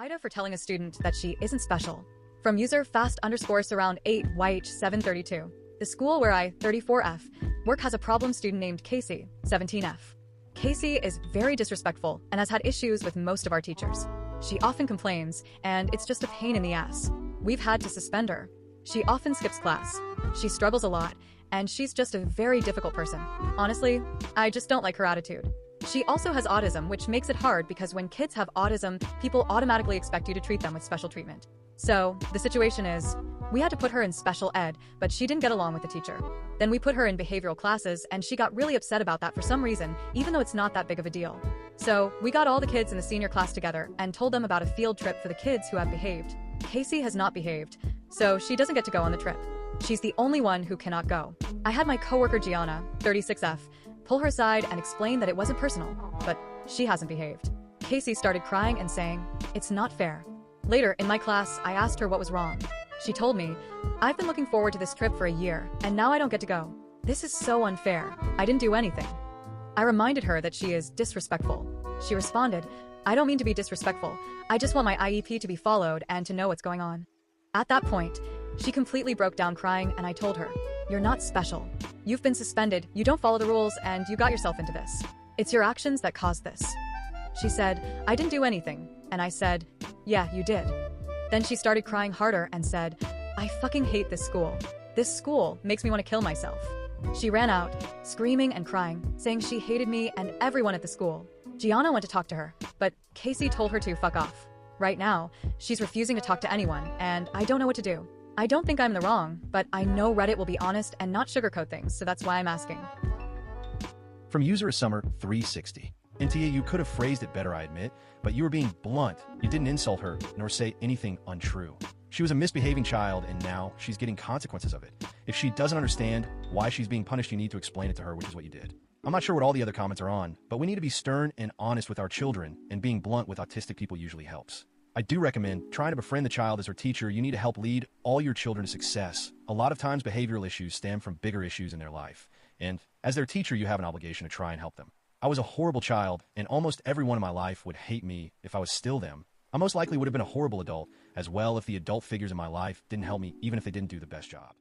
Ida for telling a student that she isn't special. From user fast_surround8 YH732. The school where I, 34F, work has a problem student named Casey, 17F. Casey is very disrespectful and has had issues with most of our teachers. She often complains, and it's just a pain in the ass. We've had to suspend her. She often skips class. She struggles a lot, and she's just a very difficult person. Honestly, I just don't like her attitude. She also has autism, which makes it hard because when kids have autism, people automatically expect you to treat them with special treatment. So, the situation is, we had to put her in special ed, but she didn't get along with the teacher. Then we put her in behavioral classes, and she got really upset about that for some reason, even though it's not that big of a deal. So, we got all the kids in the senior class together and told them about a field trip for the kids who have behaved. Casey has not behaved, so she doesn't get to go on the trip. She's the only one who cannot go. I had my coworker Gianna, 36F, pull her aside and explain that it wasn't personal, but she hasn't behaved. Casey started crying and saying, "It's not fair." Later, in my class, I asked her what was wrong. She told me, "I've been looking forward to this trip for a year, and now I don't get to go. This is so unfair. I didn't do anything." I reminded her that she is disrespectful. She responded, "I don't mean to be disrespectful. I just want my IEP to be followed and to know what's going on." At that point, she completely broke down crying, and I told her, "You're not special. You've been suspended, you don't follow the rules, and you got yourself into this. It's your actions that caused this." She said, "I didn't do anything," and I said, "Yeah, you did." Then she started crying harder and said, "I fucking hate this school. This school makes me want to kill myself." She ran out, screaming and crying, saying she hated me and everyone at the school. Gianna went to talk to her, but Casey told her to fuck off. Right now, she's refusing to talk to anyone, and I don't know what to do. I don't think I'm in the wrong, but I know Reddit will be honest and not sugarcoat things, so that's why I'm asking. From user Summer 360. Intia, you could have phrased it better, I admit, but you were being blunt. You didn't insult her, nor say anything untrue. She was a misbehaving child, and now she's getting consequences of it. If she doesn't understand why she's being punished, you need to explain it to her, which is what you did. I'm not sure what all the other comments are on, but we need to be stern and honest with our children, and being blunt with autistic people usually helps. I do recommend trying to befriend the child as her teacher. You need to help lead all your children to success. A lot of times behavioral issues stem from bigger issues in their life, and as their teacher, you have an obligation to try and help them. I was a horrible child, and almost everyone in my life would hate me if I was still them. I most likely would have been a horrible adult as well if the adult figures in my life didn't help me, even if they didn't do the best job.